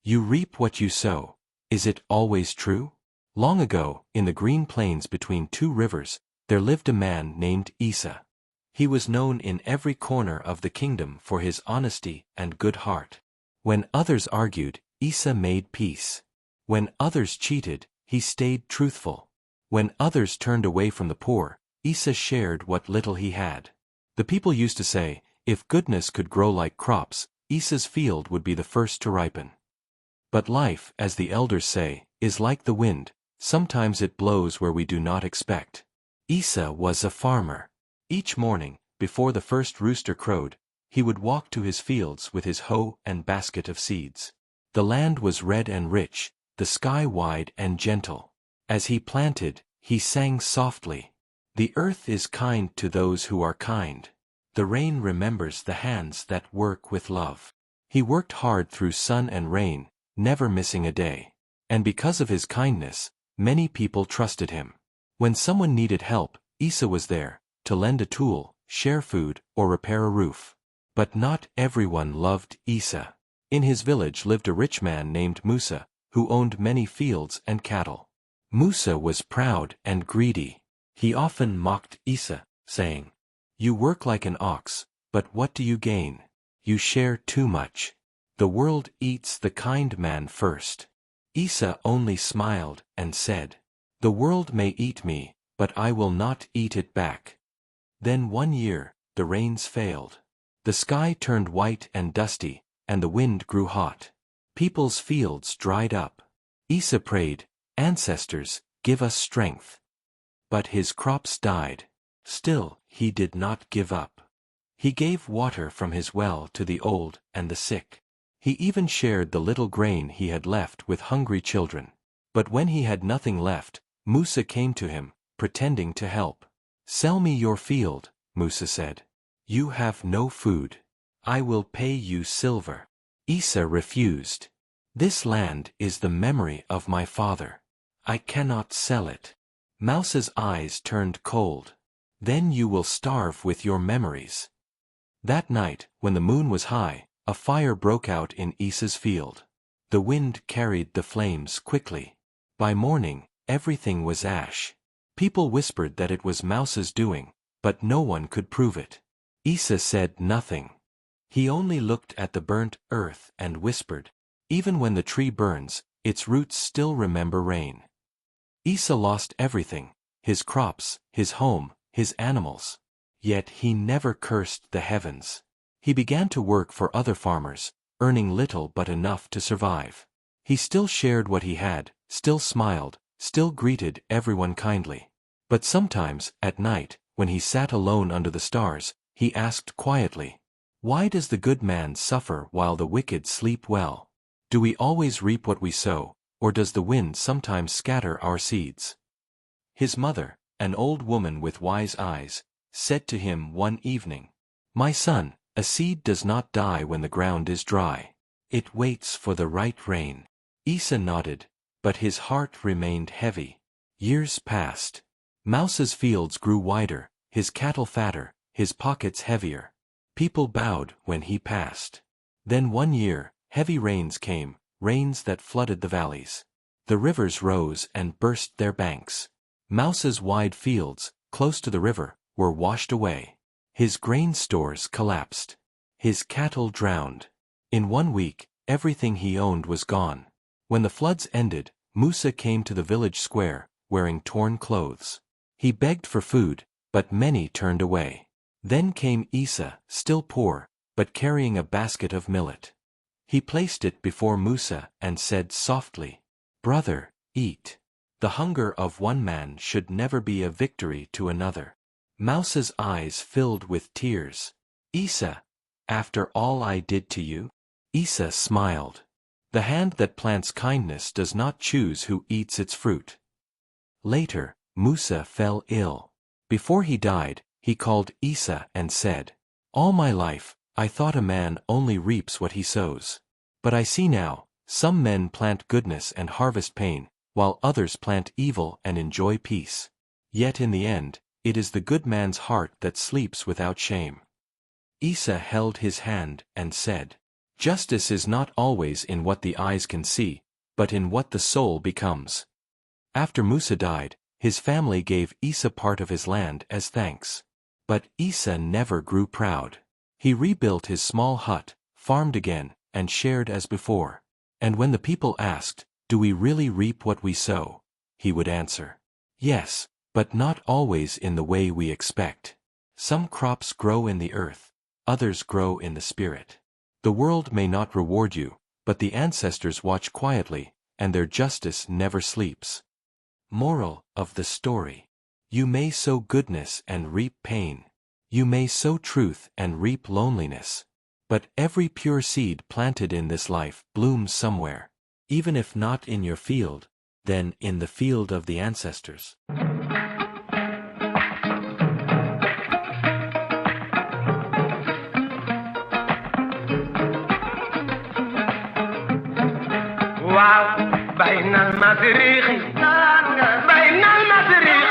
You reap what you sow. Is it always true? Long ago, in the green plains between two rivers, there lived a man named Isa. He was known in every corner of the kingdom for his honesty and good heart. When others argued, Isa made peace. When others cheated, he stayed truthful. When others turned away from the poor, Isa shared what little he had. The people used to say, if goodness could grow like crops, Isa's field would be the first to ripen. But life, as the elders say, is like the wind, sometimes it blows where we do not expect. Isa was a farmer. Each morning, before the first rooster crowed, he would walk to his fields with his hoe and basket of seeds. The land was red and rich, the sky wide and gentle. As he planted, he sang softly. The earth is kind to those who are kind. The rain remembers the hands that work with love. He worked hard through sun and rain, never missing a day. And because of his kindness, many people trusted him. When someone needed help, Isa was there, to lend a tool, share food, or repair a roof. But not everyone loved Isa. In his village lived a rich man named Musa, who owned many fields and cattle. Musa was proud and greedy. He often mocked Isa, saying, "You work like an ox, but what do you gain? You share too much. The world eats the kind man first." Isa only smiled and said, "The world may eat me, but I will not eat it back." Then one year, the rains failed. The sky turned white and dusty, and the wind grew hot. People's fields dried up. Isa prayed, "Ancestors, give us strength." But his crops died. Still, he did not give up. He gave water from his well to the old and the sick. He even shared the little grain he had left with hungry children. But when he had nothing left, Musa came to him, pretending to help. "Sell me your field," Musa said. "You have no food. I will pay you silver." Isa refused. "This land is the memory of my father. I cannot sell it." Musa's eyes turned cold. "Then you will starve with your memories." That night, when the moon was high, a fire broke out in Isa's field. The wind carried the flames quickly. By morning, everything was ash. People whispered that it was Musa's doing, but no one could prove it. Isa said nothing. He only looked at the burnt earth and whispered, "Even when the tree burns, its roots still remember rain." Isa lost everything, his crops, his home, his animals. Yet he never cursed the heavens. He began to work for other farmers, earning little but enough to survive. He still shared what he had, still smiled, still greeted everyone kindly. But sometimes, at night, when he sat alone under the stars, he asked quietly, "Why does the good man suffer while the wicked sleep well? Do we always reap what we sow, or does the wind sometimes scatter our seeds?" His mother, an old woman with wise eyes, said to him one evening, "My son, a seed does not die when the ground is dry. It waits for the right rain." Isa nodded, but his heart remained heavy. Years passed. Musa's fields grew wider, his cattle fatter, his pockets heavier. People bowed when he passed. Then one year, heavy rains came, rains that flooded the valleys. The rivers rose and burst their banks. Musa's wide fields, close to the river, were washed away. His grain stores collapsed. His cattle drowned. In 1 week, everything he owned was gone. When the floods ended, Musa came to the village square, wearing torn clothes. He begged for food, but many turned away. Then came Isa, still poor, but carrying a basket of millet. He placed it before Musa and said softly, "Brother, eat. The hunger of one man should never be a victory to another." Musa's eyes filled with tears. "Isa, after all I did to you?" Isa smiled. The hand that plants kindness does not choose who eats its fruit. Later, Musa fell ill. Before he died, he called Isa and said, "All my life, I thought a man only reaps what he sows. But I see now, some men plant goodness and harvest pain, while others plant evil and enjoy peace. Yet in the end, it is the good man's heart that sleeps without shame." Isa held his hand and said, Justice is not always in what the eyes can see, but in what the soul becomes. After Musa died, his family gave Isa part of his land as thanks. But Isa never grew proud. He rebuilt his small hut, farmed again, and shared as before. And when the people asked, "Do we really reap what we sow?" he would answer, "Yes, but not always in the way we expect. Some crops grow in the earth, others grow in the spirit. The world may not reward you, but the ancestors watch quietly, and their justice never sleeps." Moral of the story. You may sow goodness and reap pain. You may sow truth and reap loneliness. But every pure seed planted in this life blooms somewhere. Even if not in your field, then in the field of the ancestors. بين المشرق